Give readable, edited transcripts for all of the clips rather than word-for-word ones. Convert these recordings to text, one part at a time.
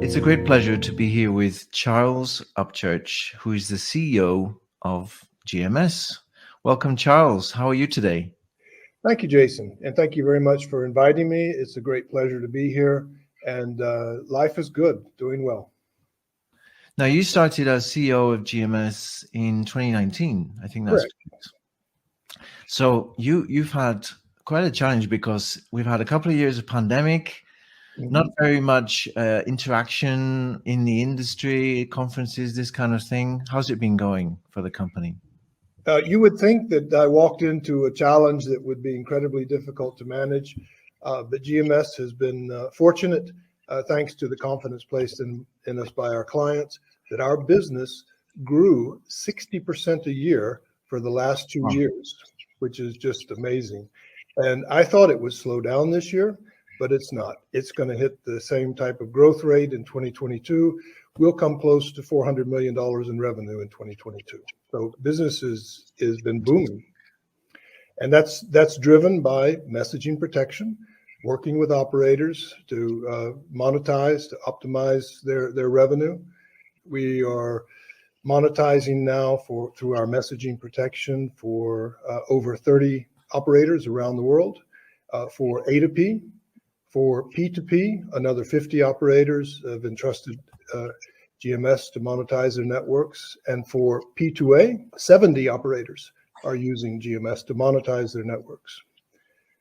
It's a great pleasure to be here with Charles Upchurch, who is the CEO of GMS. Welcome, Charles. How are you today? Thank you, Jason. And thank you very much for inviting me. It's a great pleasure to be here. And life is good, doing well. Now, you started as CEO of GMS in 2019. I think that's correct. So you've had quite a challenge because we've had a couple of years of pandemic, not very much interaction in the industry, conferences, this kind of thing. How's it been going for the company? You would think that I walked into a challenge that would be incredibly difficult to manage, but GMS has been fortunate, thanks to the confidence placed in us by our clients, that our business grew 60% a year for the last 2 years, which is just amazing. And I thought it would slow down this year, but it's not. It's going to hit the same type of growth rate in 2022. We'll come close to $400 million in revenue in 2022. So business has been booming. And that's driven by messaging protection, working with operators to monetize, to optimize their revenue. We are monetizing now through our messaging protection for over 30 operators around the world, for A2P. For P2P, another 50 operators have entrusted GMS to monetize their networks. And for P2A, 70 operators are using GMS to monetize their networks.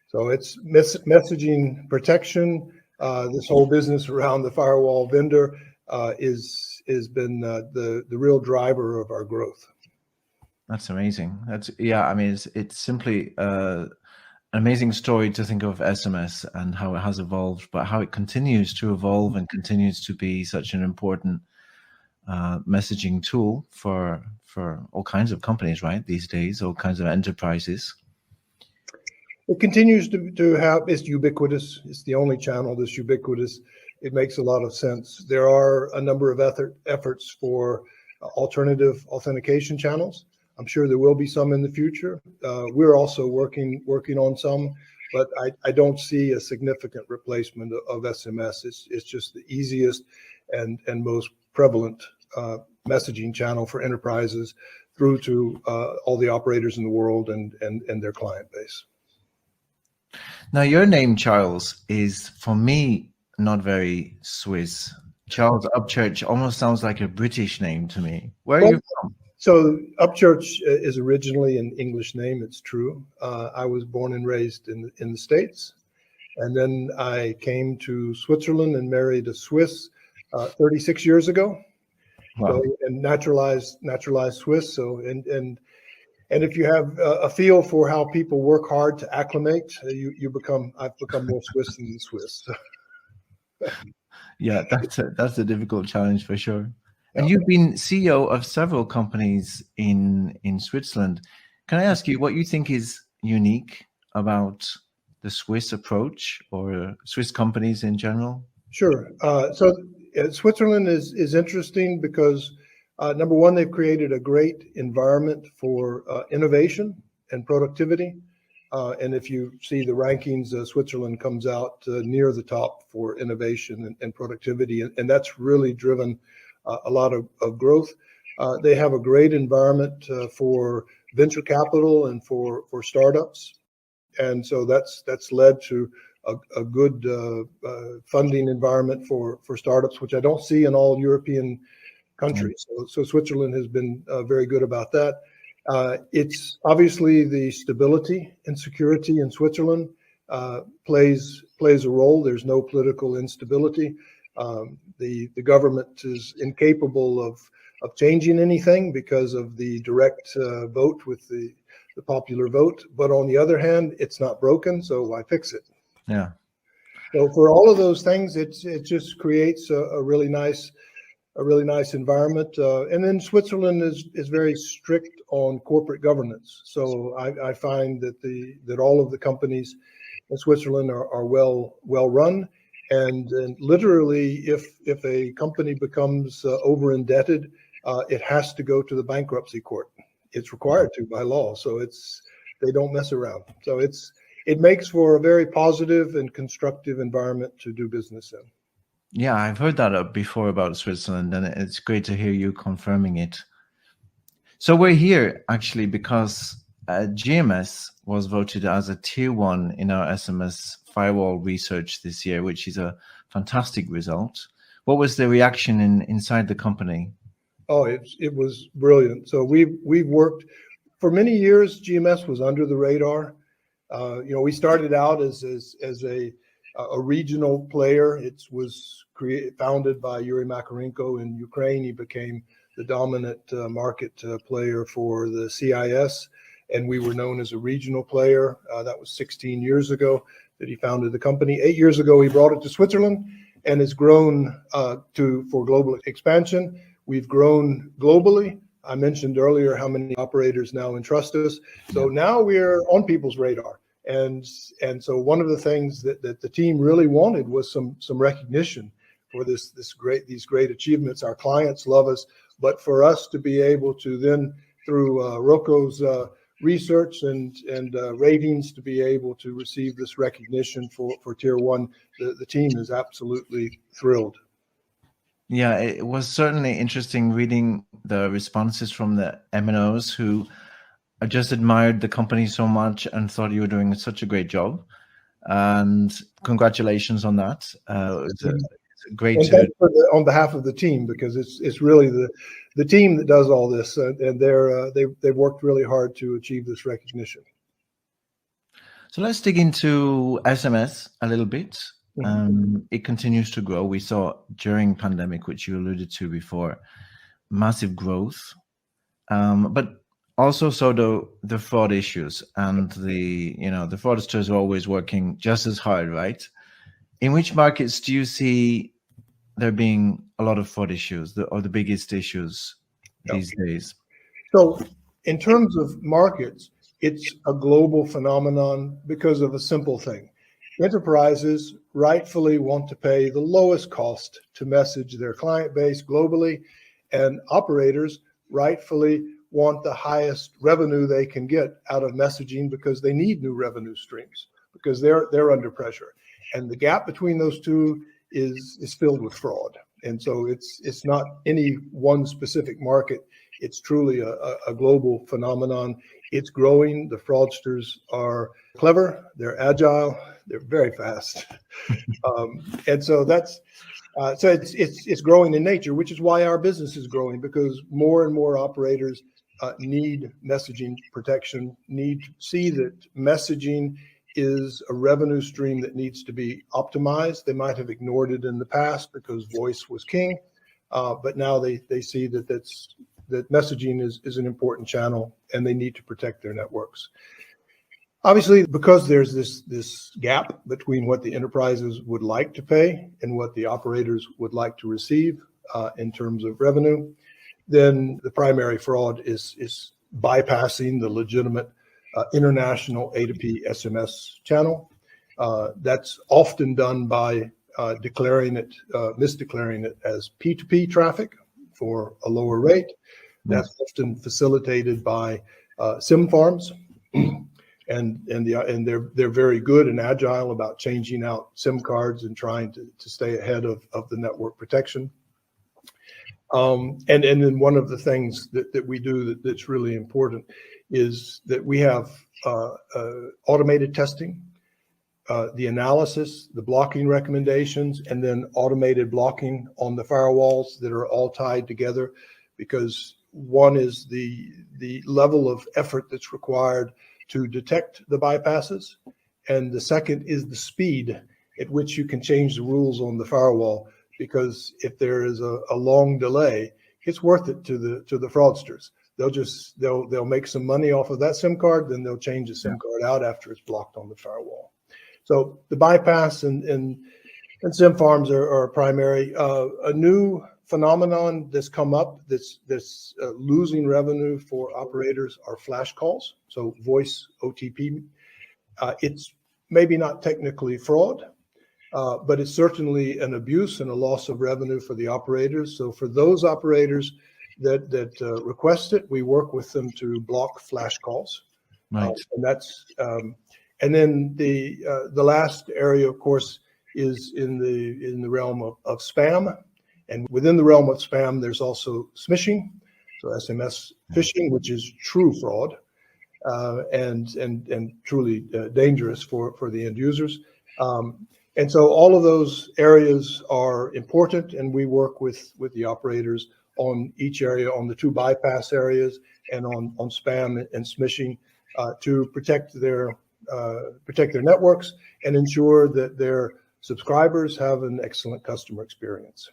So it's messaging protection. This whole business around the firewall vendor has been the real driver of our growth. That's amazing. I mean, it's simply an amazing story to think of SMS and how it has evolved, but how it continues to evolve and continues to be such an important messaging tool for all kinds of companies, right? These days, all kinds of enterprises. It continues to have, it's ubiquitous. It's the only channel that's ubiquitous. It makes a lot of sense. There are a number of efforts for alternative authentication channels. I'm sure there will be some in the future. We're also working on some, but I don't see a significant replacement of SMS. It's just the easiest and most prevalent messaging channel for enterprises through to all the operators in the world and their client base. Now, your name, Charles, is, for me, not very Swiss. Charles Upchurch almost sounds like a British name to me. Where are you from? So Upchurch is originally an English name. It's true. I was born and raised in the States, and then I came to Switzerland and married a Swiss 36 years ago. Wow. So, and naturalized Swiss. So and if you have a feel for how people work hard to acclimate, I've become more Swiss than Swiss. Yeah, that's a difficult challenge for sure. And you've been CEO of several companies in Switzerland. Can I ask you what you think is unique about the Swiss approach or Swiss companies in general? Sure. So Switzerland is interesting because number one, they've created a great environment for innovation and productivity. And if you see the rankings, Switzerland comes out near the top for innovation and productivity, and that's really driven a lot of growth. They have a great environment for venture capital and for startups, and so that's led to a good funding environment for startups, which I don't see in all European countries. So Switzerland has been very good about that. It's obviously the stability and security in Switzerland plays a role. There's no political instability. The government is incapable of changing anything because of the direct vote with the popular vote. But on the other hand, it's not broken, so why fix it? Yeah. So for all of those things, it just creates a really nice environment. And then Switzerland is very strict on corporate governance. So I find that all of the companies in Switzerland are well run. And literally, if a company becomes over indebted, it has to go to the bankruptcy court. It's required to by law. So they don't mess around. So it makes for a very positive and constructive environment to do business in. Yeah, I've heard that before about Switzerland, and it's great to hear you confirming it. So we're here actually because GMS was voted as a tier 1 in our SMS Firewall research this year, which is a fantastic result. What was the reaction inside the company? Oh, it was brilliant. So we've worked for many years. GMS was under the radar. We started out as a regional player. It was founded by Yuri Makarenko in Ukraine. He became the dominant market player for the CIS, and we were known as a regional player. That was 16 years ago that he founded the company. 8 years ago, he brought it to Switzerland, and it's grown for global expansion. We've grown globally. I mentioned earlier how many operators now entrust us. So now we're on people's radar. And so one of the things that the team really wanted was some recognition for these great achievements. Our clients love us, but for us to be able to then, through ROCCO's research and ratings, to be able to receive this recognition for tier 1, the team is absolutely thrilled. Yeah, it was certainly interesting reading the responses from the MNOs who just admired the company so much and thought you were doing such a great job. And congratulations on that. It's great to on behalf of the team, because it's really the team that does all this, and they've worked really hard to achieve this recognition. So let's dig into SMS a little bit. It continues to grow. We saw during pandemic, which you alluded to before, massive growth, but also so the fraud issues, and the fraudsters are always working just as hard, right? In which markets do you see there being a lot of fraud issues, or the biggest issues these days? So in terms of markets, it's a global phenomenon because of a simple thing. Enterprises rightfully want to pay the lowest cost to message their client base globally, and operators rightfully want the highest revenue they can get out of messaging because they need new revenue streams, because they're under pressure. And the gap between those two is filled with fraud. And so it's not any one specific market. It's truly a global phenomenon. It's growing. The fraudsters are clever. They're agile. They're very fast. And so it's growing in nature, which is why our business is growing, because more and more operators need messaging protection, need to see that messaging is a revenue stream that needs to be optimized. They might have ignored it in the past because voice was king, but now they see that messaging is an important channel, and they need to protect their networks. Obviously, because there's this gap between what the enterprises would like to pay and what the operators would like to receive in terms of revenue, then the primary fraud is bypassing the legitimate international A2P SMS channel. That's often done by misdeclaring it as P2P traffic for a lower rate. That's often facilitated by SIM farms, and they're very good and agile about changing out SIM cards and trying to stay ahead of the network protection. And then one of the things that we do that's really important is that we have automated testing, the analysis, the blocking recommendations, and then automated blocking on the firewalls that are all tied together, because one is the level of effort that's required to detect the bypasses, and the second is the speed at which you can change the rules on the firewall, because if there is a long delay, it's worth it to the fraudsters. They'll make some money off of that SIM card, then they'll change the SIM card out after it's blocked on the firewall. So the bypass and SIM farms are primary. A new phenomenon that's come up that's losing revenue for operators are flash calls. So voice OTP. It's maybe not technically fraud, but it's certainly an abuse and a loss of revenue for the operators. So for those operators that request it, we work with them to block flash calls. Right. And that's and then the last area, of course, is in the realm of spam, and within the realm of spam, there's also smishing, so SMS phishing, which is true fraud, and truly dangerous for the end users. And so all of those areas are important, and we work with the operators on each area, on the two bypass areas, and on spam and smishing, to protect their networks and ensure that their subscribers have an excellent customer experience.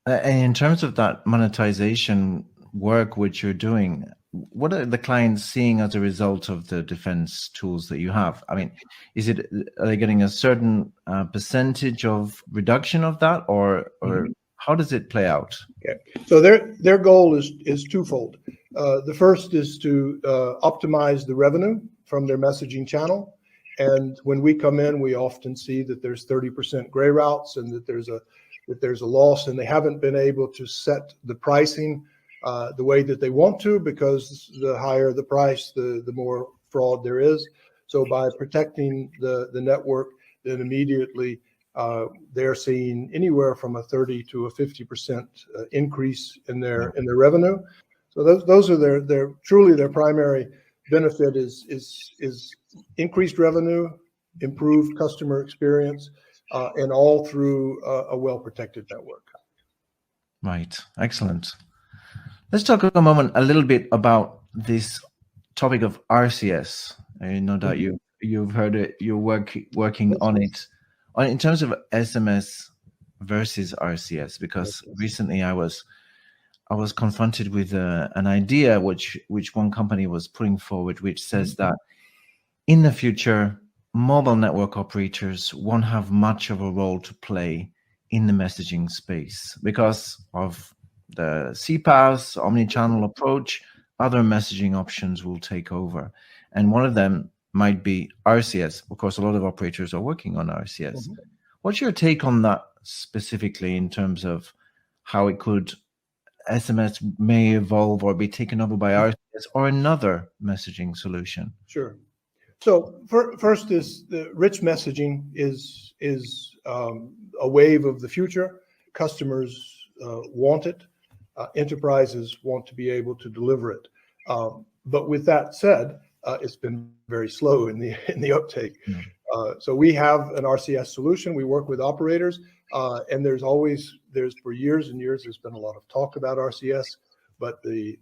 And in terms of that monetization work which you're doing, what are the clients seeing as a result of the defense tools that you have? I mean, are they getting a certain percentage of reduction of that, or how does it play out? Okay, so their goal is twofold. The first is to optimize the revenue from their messaging channel, and when we come in, we often see that there's 30% gray routes, and that there's a loss, and they haven't been able to set the pricing the way that they want to, because the higher the price, the more fraud there is. So by protecting the network, then immediately they're seeing anywhere from a 30 to a 50% increase in their revenue. So those are their truly their primary benefit is increased revenue, improved customer experience, and all through a well-protected network. Right. Excellent. Let's talk a moment a little bit about this topic of RCS. I know that you've heard it. You're working on it, in terms of SMS versus RCS, because recently I was confronted with an idea which one company was putting forward, which says that in the future, mobile network operators won't have much of a role to play in the messaging space because of the CPaaS, omni-channel approach. Other messaging options will take over. And one of them might be RCS. Of course, a lot of operators are working on RCS. What's your take on that specifically, in terms of how SMS may evolve or be taken over by RCS or another messaging solution? Sure. So first is the rich messaging is a wave of the future. Customers want it. Enterprises want to be able to deliver it. But with that said, it's been very slow in the uptake. So we have an RCS solution. We work with operators, and there's for years and years there's been a lot of talk about RCS, but the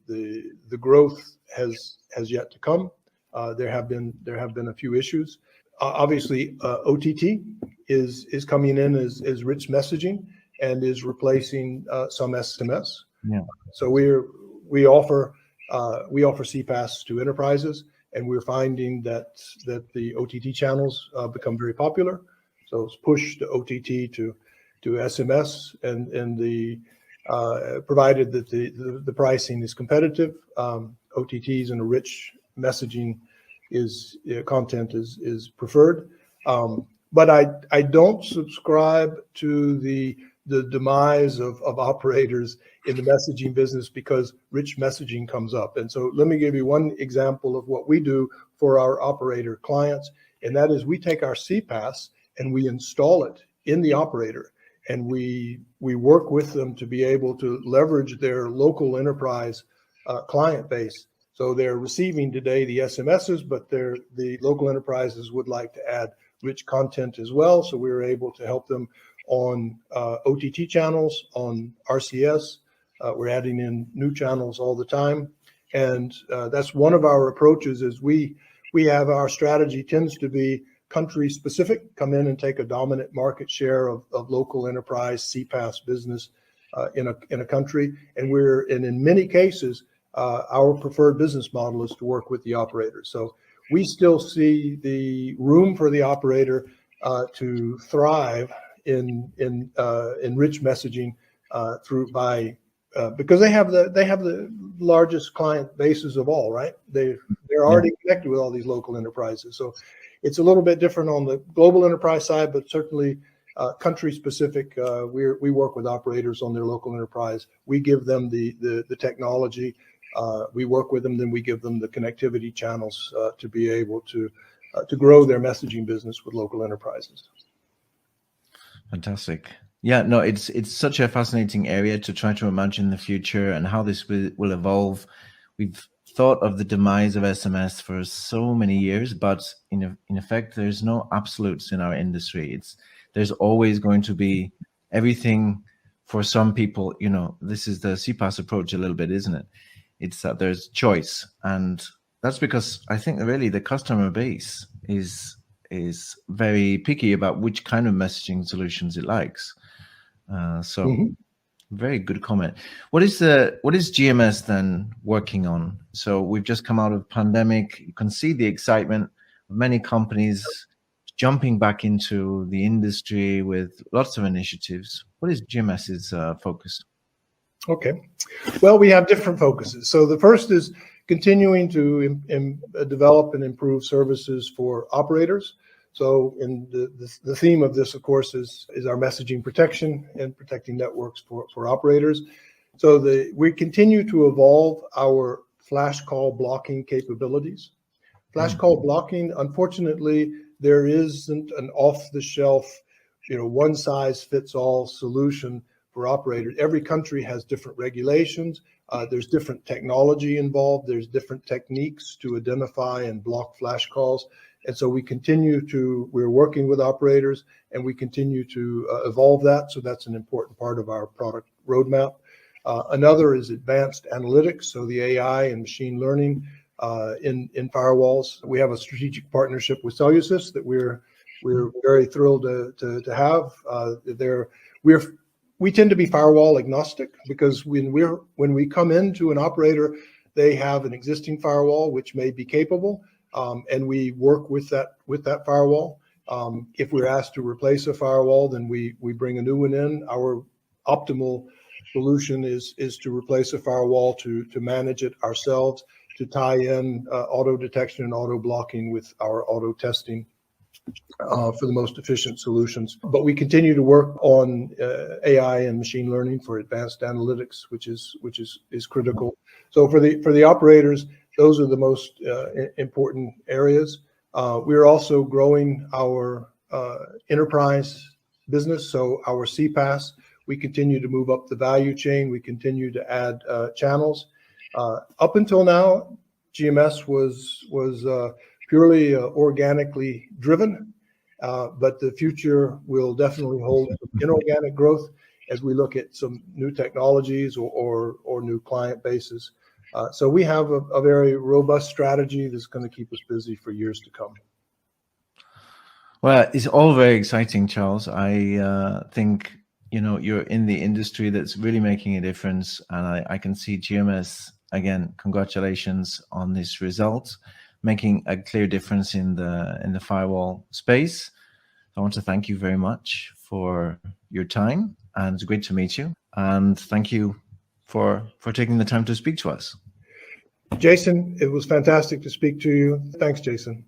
growth has yet to come. There have been a few issues. Obviously, OTT is coming in as rich messaging and is replacing some SMS. Yeah. So we offer CPaaS to enterprises, and we're finding that the OTT channels become very popular. So it's push to OTT to SMS, and the provided that the pricing is competitive, OTTs and a rich messaging content is preferred. But I don't subscribe to the demise of operators in the messaging business because rich messaging comes up. And so let me give you one example of what we do for our operator clients, and that is we take our CPaaS and we install it in the operator, and we work with them to be able to leverage their local enterprise client base. So they're receiving today the SMSs, but the local enterprises would like to add rich content as well. So we're able to help them on OTT channels, on RCS. We're adding in new channels all the time. And that's one of our approaches. Is we have our strategy tends to be country specific, come in and take a dominant market share of local enterprise CPaaS business in a country. And in many cases, our preferred business model is to work with the operator. So we still see the room for the operator to thrive in rich messaging because they have the largest client bases of all, right? They're already connected with all these local enterprises. So it's a little bit different on the global enterprise side, but certainly country specific. We work with operators on their local enterprise. We give them the technology. We work with them, then we give them the connectivity channels to be able to grow their messaging business with local enterprises. Fantastic. Yeah, no, it's such a fascinating area to try to imagine the future and how this will evolve. We've thought of the demise of SMS for so many years, but in effect, there's no absolutes in our industry. There's always going to be everything for some people. This is the CPaaS approach a little bit, isn't it? It's that there's choice, and that's because I think really the customer base is very picky about which kind of messaging solutions it likes. Very good comment. What is GMS then working on? So we've just come out of pandemic. You can see the excitement of many companies jumping back into the industry with lots of initiatives. What is GMS's focus? Okay. Well, we have different focuses. So the first is continuing to develop and improve services for operators. So in the theme of this, of course, is our messaging protection and protecting networks for operators. So we continue to evolve our flash call blocking capabilities. Flash call blocking, unfortunately, there isn't an off-the-shelf, one-size-fits-all solution for operators. Every country has different regulations. There's different technology involved. There's different techniques to identify and block flash calls. And so we're working with operators, and we continue to evolve that. So that's an important part of our product roadmap. Another is advanced analytics. So the AI and machine learning in firewalls. We have a strategic partnership with Cellusys that we're very thrilled to have. We tend to be firewall agnostic because when we come into an operator, they have an existing firewall which may be capable, and we work with that firewall. If we're asked to replace a firewall, then we bring a new one in. Our optimal solution is to replace a firewall, to manage it ourselves, to tie in auto detection and auto blocking with our auto testing for the most efficient solutions. But we continue to work on AI and machine learning for advanced analytics, which is critical. So for the operators, those are the most important areas. We're also growing our enterprise business, so our CPaaS. We continue to move up the value chain. We continue to add channels. Up until now, GMS was purely organically driven, but the future will definitely hold inorganic growth as we look at some new technologies or new client bases. So we have a very robust strategy that's going to keep us busy for years to come. Well, it's all very exciting, Charles. I think you're in the industry that's really making a difference, and I can see GMS again. Congratulations on this result, making a clear difference in the firewall space. I want to thank you very much for your time, and it's great to meet you. And thank you for taking the time to speak to us. Jason, it was fantastic to speak to you. Thanks, Jason.